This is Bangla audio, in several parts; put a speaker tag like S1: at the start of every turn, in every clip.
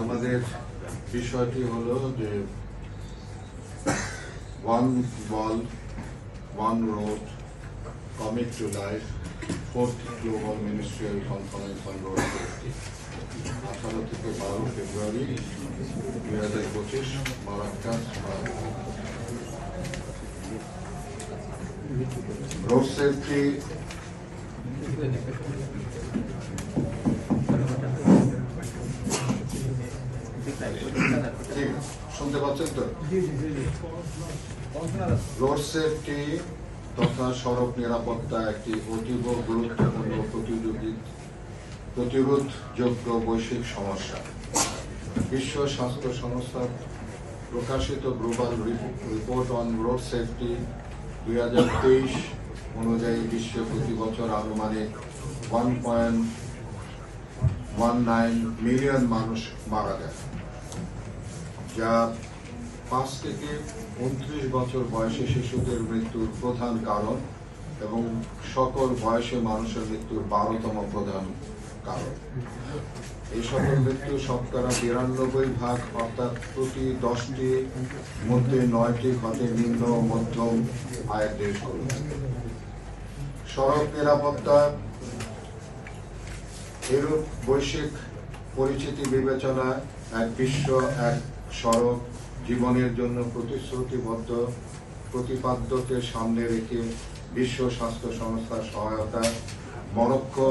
S1: আমাদের বিষয়টি হলো যে one world one road commit to life 4th global ministerial conference on road safety 18 থেকে 12 ফেব্রুয়ারি 2025 মারাক্কাস। রোড সেফটি শুনতে পাচ্ছেন তো? রোড সেফটি তথা সড়ক নিরাপত্তা একটি অতীব গুরুত্বপূর্ণ প্রতিরোধযোগ্য বৈশ্বিক সমস্যা। বিশ্ব স্বাস্থ্য সংস্থা প্রকাশিত global report on road safety 2023 অনুযায়ী বিশ্বে প্রতি বছর আনুমানিক 1.19 মিলিয়ন মানুষ মারা যায়, যা 5 থেকে 29 বছর বয়সী শিশুদের মৃত্যুর প্রধান কারণ এবং সকল বয়সী মানুষের মৃত্যুর 12তম প্রধান কারণ। এই সকল মৃত্যু শতকরা 92% অর্থাৎ প্রতি 10টি মধ্যে 9টি ঘটে নিম্ন ও মধ্যম আয়ের দেশগুলো। সড়ক নিরাপত্তা এরূপ বৈশ্বিক পরিচিতি বিবেচনায় এক সড়ক জীবনের জন্য প্রতিশ্রুতিবদ্ধ প্রতিপাদ্যকে সামনে রেখে বিশ্ব স্বাস্থ্য সংস্থার সহায়তায় মরক্কো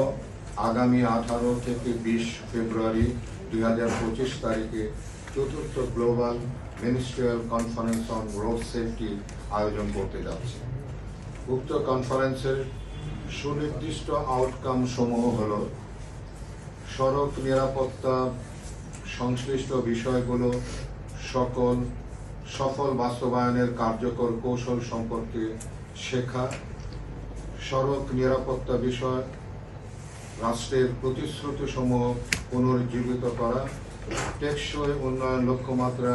S1: আগামী 18 থেকে 20 ফেব্রুয়ারি 2025 তারিখে 4th global ministerial conference on road safety আয়োজন করতে যাচ্ছে। উক্ত কনফারেন্সের সুনির্দিষ্ট আউটকাম সমূহ হল: সড়ক নিরাপত্তা সংশ্লিষ্ট বিষয়গুলো সফল বাস্তবায়নের কার্যকর কৌশল সম্পর্কে শেখা, সড়ক নিরাপত্তা বিষয় রাষ্ট্রের প্রতিশ্রুতিসমূহ পুনরুজ্জীবিত করা, টেকসই উন্নয়ন লক্ষ্যমাত্রা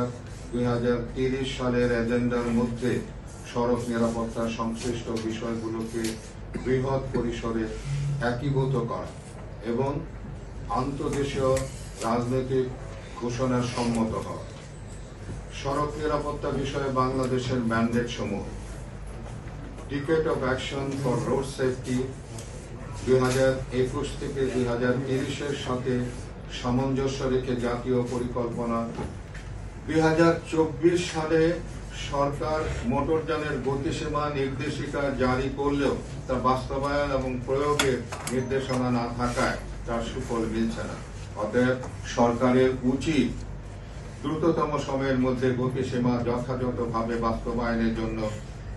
S1: 2030 সালের এজেন্ডার মধ্যে সড়ক নিরাপত্তা সংশ্লিষ্ট বিষয়গুলোকে বৃহৎ পরিসরে একীভূত করা এবং আন্তর্দেশীয় রাজনৈতিক ঘোষণার সম্মত হওয়া। সড়ক নিরাপত্তা বিষয়ে বাংলাদেশের ম্যান্ডেট সমূহ: decade of action for road safety 2021 থেকে 2030 সাথে সামঞ্জস্য রেখে জাতীয় পরিকল্পনা। 2024 সালে সরকার মোটরযানের গতিসীমা নির্দেশিকা জারি করলেও তা বাস্তবায়ন এবং প্রয়োগের নির্দেশনা না থাকায় তার সুফল মিলছে না। অতএব সরকারের উচিত দ্রুততম সময়ের মধ্যে গতিসীমা যথাযথভাবে বাস্তবায়নের জন্য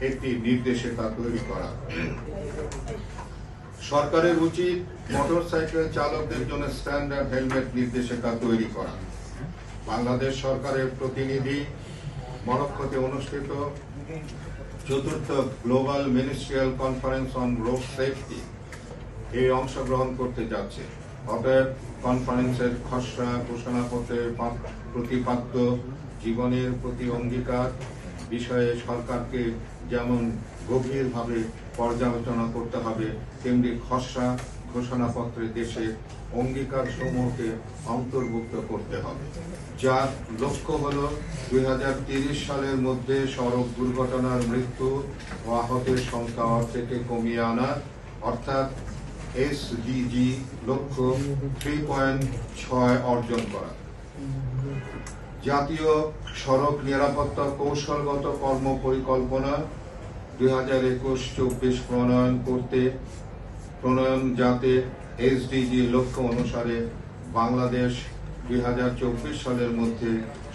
S1: একটি নির্দেশিকা তৈরি করা। সরকারের উচিত মোটরসাইকেল চালকদের জন্য স্ট্যান্ডার্ড হেলমেট নির্দেশিকা তৈরি করা। বাংলাদেশ সরকারের প্রতিনিধি মরক্কোতে অনুষ্ঠিত 4th global ministerial conference on road safety এই অংশগ্রহণ করতে যাচ্ছে। অতএব কনফারেন্সের খসড়া ঘোষণাপত্রের প্রতিপাদ্য জীবনের প্রতি অঙ্গীকার বিষয়ে সরকারকে যেমন গভীরভাবে পর্যালোচনা করতে হবে, তেমনি খসড়া ঘোষণাপত্রে দেশের অঙ্গীকার সমূহকে অন্তর্ভুক্ত করতে হবে, যার লক্ষ্য হল 2030 সালের মধ্যে সড়ক দুর্ঘটনার মৃত্যু ও আহতের সংখ্যা থেকে কমিয়ে আনা, অর্থাৎ এসডিজি লক্ষ্য 3.6 অর্জন করা। জাতীয় সড়ক নিরাপত্তা কৌশলগত কর্ম পরিকল্পনা 2021-24 প্রণয়ন যাতে এসডিজি লক্ষ্য অনুসারে বাংলাদেশ 2024 সালের মধ্যে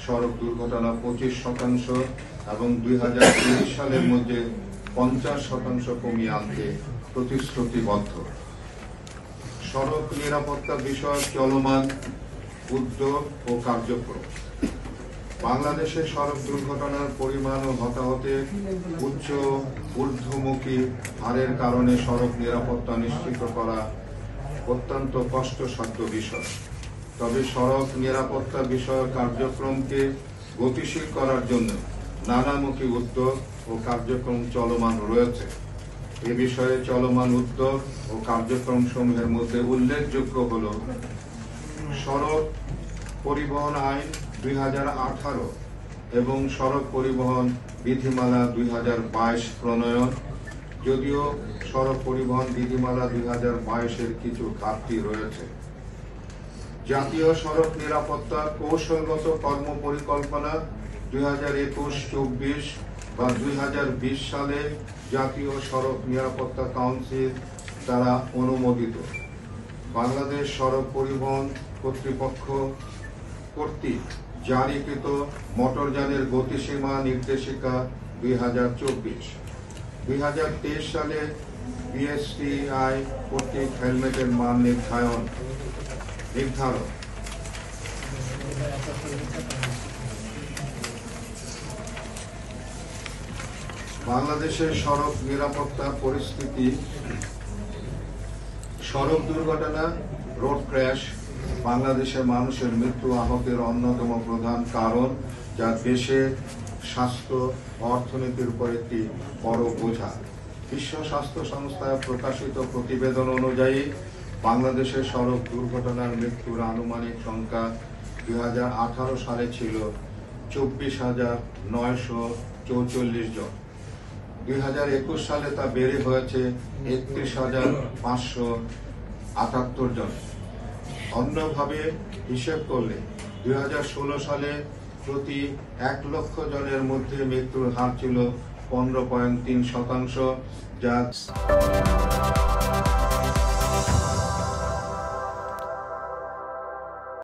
S1: সড়ক দুর্ঘটনা 25% এবং 2030 সালের মধ্যে 50% কমিয়ে আনতে প্রতিশ্রুতিবদ্ধ। সড়ক নিরাপত্তা বিষয়ক চলমান উদ্যোগ ও কার্যক্রম: বাংলাদেশে সড়ক দুর্ঘটনার পরিমাণ ও হতাহতের ঊর্ধ্বমুখী হারের কারণে সড়ক নিরাপত্তা নিশ্চিত করা অত্যন্ত কষ্টসাধ্য বিষয়। তবে সড়ক নিরাপত্তা বিষয়ক কার্যক্রমকে গতিশীল করার জন্য নানামুখী উদ্যোগ ও কার্যক্রম চলমান রয়েছে। এ বিষয়ে চলমান উদ্যোগ ও কার্যক্রম সমূহের মধ্যে উল্লেখযোগ্য হল সড়ক পরিবহন আইন 2018 এবং সড়ক পরিবহন বিধিমালা 2022 প্রণয়ন। যদিও সড়ক পরিবহন বিধিমালা 2022-এর কিছু ঘাটতি রয়েছে। জাতীয় সড়ক নিরাপত্তা কৌশলগত কর্মপরিকল্পনা 2021-24 বা 2020 সালে জাতীয় সড়ক নিরাপত্তা কাউন্সিল দ্বারা অনুমোদিত। বাংলাদেশ সড়ক পরিবহন কর্তৃপক্ষ কর্তৃক জারিকৃত মোটরযানের গতিসীমা নির্দেশিকা 2024। 2023 সালে বিএসটিআই কর্তৃক হেলমেটের মান নির্ধারণ। বাংলাদেশের সড়ক নিরাপত্তা পরিস্থিতি। সড়ক দুর্ঘটনা, রোড ক্র্যাশ বাংলাদেশের মানুষের মৃত্যু আহতের অন্যতম প্রধান কারণ, যা দেশের স্বাস্থ্য অর্থনীতির উপর একটি বড় বোঝা। বিশ্ব স্বাস্থ্য সংস্থা প্রকাশিত প্রতিবেদন অনুযায়ী বাংলাদেশের সড়ক দুর্ঘটনার মৃত্যুর আনুমানিক সংখ্যা 2018 সালে ছিল 24,944 জন। 2021 সালে তা বেড়ে হয়েছে 31,578 জন। অন্যভাবে হিসেব করলে 2016 সালে প্রতি 1 লক্ষ জনের মধ্যে মৃত্যুর হার ছিল 15.3%, যা